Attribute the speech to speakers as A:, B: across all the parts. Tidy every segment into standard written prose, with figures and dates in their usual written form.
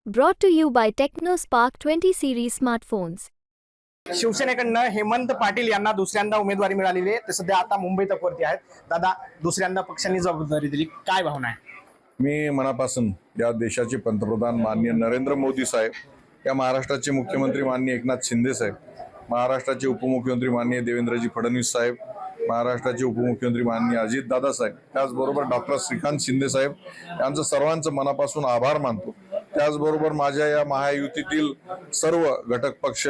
A: Brought to you by TechnoSpark 20 series smartphones.
B: शिवसेनेकडनं Hemant Patil यांना दुसऱ्यांदा उमेदवारी मिळालेली आहे. ते सध्या आता मुंबई तकवरती आहेत. दादा, दुसऱ्यांदा पक्षांनी जबाबदारी दिली, काय भावना आहे?
C: मी मनापासून या देशाचे पंतप्रधान माननीय नरेंद्र मोदी साहेब, या महाराष्ट्राचे मुख्यमंत्री माननीय एकनाथ शिंदे साहेब, महाराष्ट्राचे उपमुख्यमंत्री माननीय देवेंद्रजी फडणवीस साहेब, महाराष्ट्राचे उपमुख्यमंत्री माननीय अजितदादा साहेब, त्याचबरोबर डॉक्टर श्रीकांत शिंदे साहेब यांचं सर्वांचं मनापासून आभार मानतो. त्याचबरोबर माझ्या या महायुतीतील सर्व घटक पक्ष,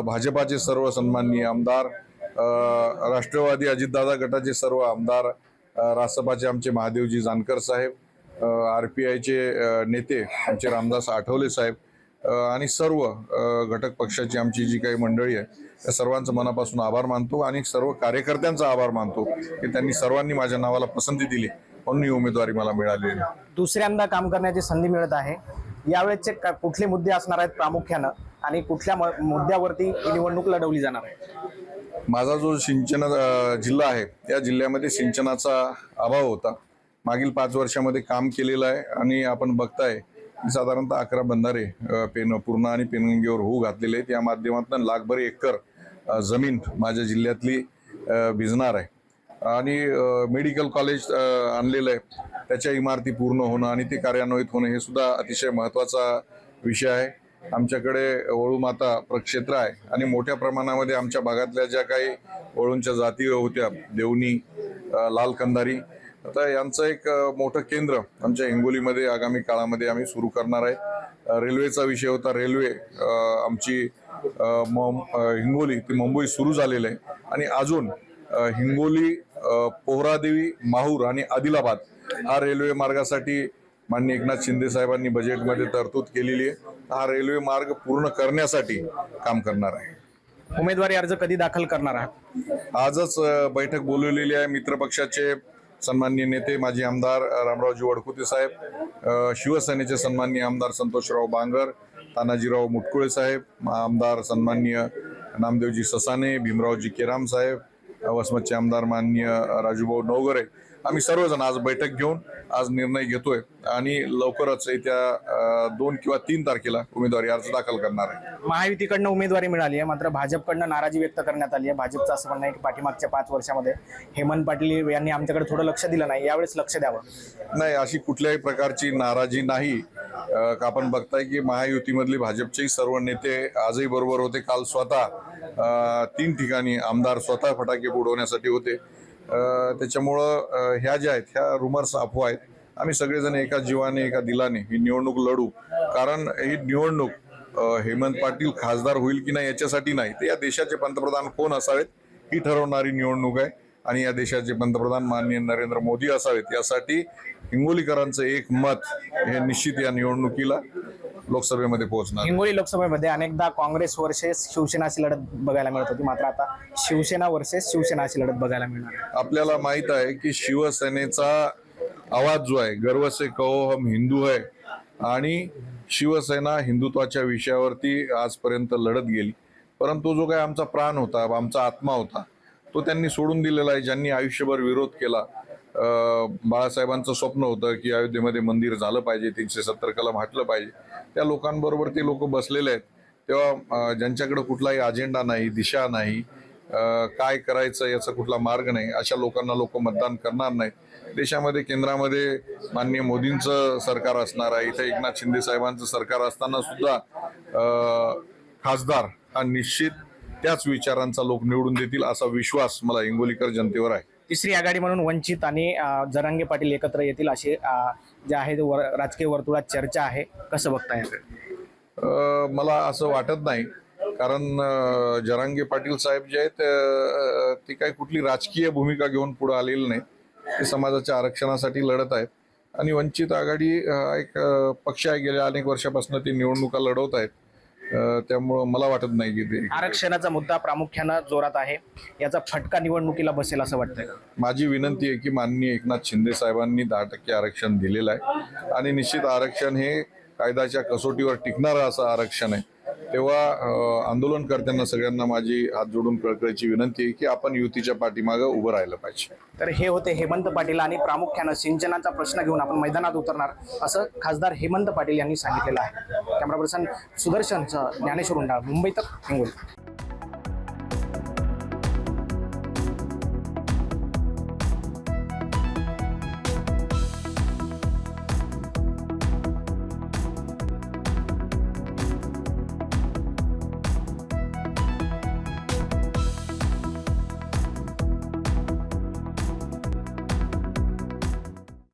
C: भाजपाचे सर्व सन्माननीय आमदार, राष्ट्रवादी अजितदादा गटाचे सर्व आमदार, रासपाचे आमचे महादेवजी जानकर साहेब, RPIचे नेते आमचे रामदास आठवले साहेब आणि सर्व घटक पक्षाची आमची जी काही मंडळी आहे त्या सर्वांचं मनापासून आभार मानतो आणि सर्व कार्यकर्त्यांचा आभार मानतो की त्यांनी सर्वांनी माझ्या नावाला पसंती दिली म्हणून ही उमेदवारी मला मिळाली. दुसऱ्यांदा
B: काम करण्याची संधी मिळत आहे. यावेळेचे कुठले मुद्दे असणार आहेत प्रामुख्यानं आणि कुठल्या मुद्द्यावरती ही निवडणूक लढवली जाणार आहे?
C: माझा जो सिंचन जिल्हा आहे त्या जिल्ह्यामध्ये सिंचनाचा अभाव होता. मागील 5 वर्षामध्ये काम केलेलं आहे आणि आपण बघताय साधारणतः 11 बंधारे पूर्णा आणि पेनगंगेवर होऊ घातलेले आहेत. या माध्यमातून लाखभर एकर जमीन माझ्या जिल्ह्यातली भिजणार आहे आणि मेडिकल कॉलेज आणलेलं आहे, त्याच्या इमारती पूर्ण होणं आणि ते कार्यान्वित होणं हे सुद्धा अतिशय महत्त्वाचा विषय आहे. आमच्याकडे वळूमाता प्रक्षेत्र आहे आणि मोठ्या प्रमाणामध्ये आमच्या भागातल्या ज्या काही वळूंच्या जाती होत्या, देवणी, लाल कंदारी, आता यांचं एक मोठं केंद्र आमच्या हिंगोलीमध्ये आगामी काळामध्ये आम्ही सुरू करणार आहे. रेल्वेचा विषय होता. रेल्वे आमची हिंगोली ते मुंबई सुरू झालेलं आहे आणि अजून हिंगोली, पोहरादेवी, माहूर आणि आदिलाबाद हा रेल्वे मार्गासाठी माननीय एकनाथ शिंदे साहेबांनी बजेटमध्ये तरतूद केलेली आहे. हा रेल्वे मार्ग पूर्ण करण्यासाठी काम करणार आहे.
B: उमेदवारी अर्ज कधी दाखल करणार आहात?
C: आजच बैठक बोलवलेली आहे. मित्रपक्षाचे सन्माननीय नेते माजी आमदार रामरावजी वडकुते साहेब, शिवसेनेचे सन्माननीय आमदार संतोषराव बांगर, तानाजीराव मुटकुळे साहेब, आमदार सन्माननीय नामदेवजी ससाने, भीमरावजी केराम साहेब, वसमतचे आमदार माननीय राजूभाऊ नवगरे, आम्ही सर्वजण आज बैठक घेऊन आज निर्णय घेतोय आणि लवकरच येत्या 2 किंवा 3 तारखेला उमेदवारी अर्ज दाखल करणार आहे.
B: महायुतीकडनं उमेदवारी मिळाली आहे, मात्र भाजपकडनं नाराजी व्यक्त करण्यात आली आहे. भाजपचं असं म्हणणं आहे की पाठीमागच्या 5 वर्षामध्ये हेमंत पाटील यांनी आमच्याकडे थोडं लक्ष दिलं नाही, यावेळेस लक्ष द्यावं.
C: नाही, अशी कुठल्याही प्रकारची नाराजी नाही. आपण बघताय की महायुतीमधले भाजपचे सर्व नेते आजही बरोबर होते. काल स्वतः 3 ठिकाणी आमदार स्वतः फटाके उडवण्यासाठी होते. त्याच्यामुळं ह्या ज्या आहेत ह्या रुमर्स, अफवा आहेत. आम्ही सगळेजण एका जीवाने एका दिलाने ही निवडणूक लढू. कारण ही निवडणूक हेमंत पाटील खासदार होईल की नाही याच्यासाठी नाही, ते या देशाचे पंतप्रधान कोण असावेत ही ठरवणारी निवडणूक आहे आणि या देशाचे पंतप्रधान माननीय नरेंद्र मोदी असावेत यासाठी हिंगोलीकरांचं एक मत हे निश्चित या निवडणुकीला लोकसभेमध्ये पोहोचणार.
B: हिंगोली लोकसभेमध्ये अनेकदा काँग्रेस वर्सेस शिवसेना अशी लढत बघायला मिळत होती, मात्र आता शिवसेना वर्सेस शिवसेना अशी लढत बघायला मिळणार आहे.
C: आपल्याला माहित आहे की शिवसेनेचा आवाज जो आहे, गर्व से कहो हम हिंदू है, आणि शिवसेना हिंदुत्वाच्या विषयावरती आजपर्यंत लढत गेली. परंतु जो काही आमचा प्राण होता, आमचा आत्मा होता, तो त्यांनी सोडून दिलेला आहे. ज्यांनी आयुष्यभर विरोध केला, बाळासाहेबांचं स्वप्न होतं की अयोध्येमध्ये मंदिर झालं पाहिजे, 370 कलम हटलं पाहिजे, त्या लोकांबरोबर ते लोक बसलेले आहेत. तेव्हा ज्यांच्याकडे कुठलाही अजेंडा नाही, दिशा नाही, काय करायचं याचा कुठला मार्ग नाही, अशा लोकांना लोक मतदान करणार नाहीत. देशामध्ये केंद्रामध्ये माननीय मोदींचं सरकार असणार आहे, इथे एकनाथ शिंदे साहेबांचं सरकार असताना सुद्धा खासदार हा निश्चित त्याच विचारांचा लोक निवडून देतील असा विश्वास मला हिंगोलीकर जनतेवर आहे.
B: तिसरी आघाडी म्हणून वंचित आणि जरांगे पाटील एकत्र येतील असे जे आहे राजकीय वर्तुळात चर्चा आहे, कसं बघताय?
C: मला असं वाटत नाही, कारण जरांगे पाटील साहेब जे आहेत ते काही कुठली राजकीय भूमिका घेऊन पुढे आलेले नाहीत. ते समाजाच्या आरक्षणासाठी लढत आहेत आणि वंचित आघाडी एक पक्ष आहे, गेल्या अनेक वर्षापासून ते निवडणुका लढवत आहेत. त्यामुळं मला वाटत नाही की ते
B: आरक्षणाचा मुद्दा प्रामुख्यानं जोरात आहे, याचा फटका निवडणुकीला बसेल असं वाटतंय.
C: माझी विनंती आहे की माननीय एकनाथ शिंदे साहेबांनी 10% आरक्षण दिलेलं आहे आणि निश्चित आरक्षण हे कायद्याच्या कसोटीवर टिकणारं असं आरक्षण आहे. तेव्हा आंदोलनकर्त्यांना सगळ्यांना माझी हात जोडून कळकळीची विनंती आहे की आपण युतीच्या पाठीमागं उभं राहिलं पाहिजे.
B: तर हे होते हेमंत पाटील आणि प्रामुख्यानं सिंचनाचा प्रश्न घेऊन आपण मैदानात उतरणार असं खासदार हेमंत पाटील यांनी सांगितलेलं आहे. कॅमेरा पर्सन सुदर्शनचं ज्ञानेश्वर उंडाळ, मुंबई तक, हिंगोली.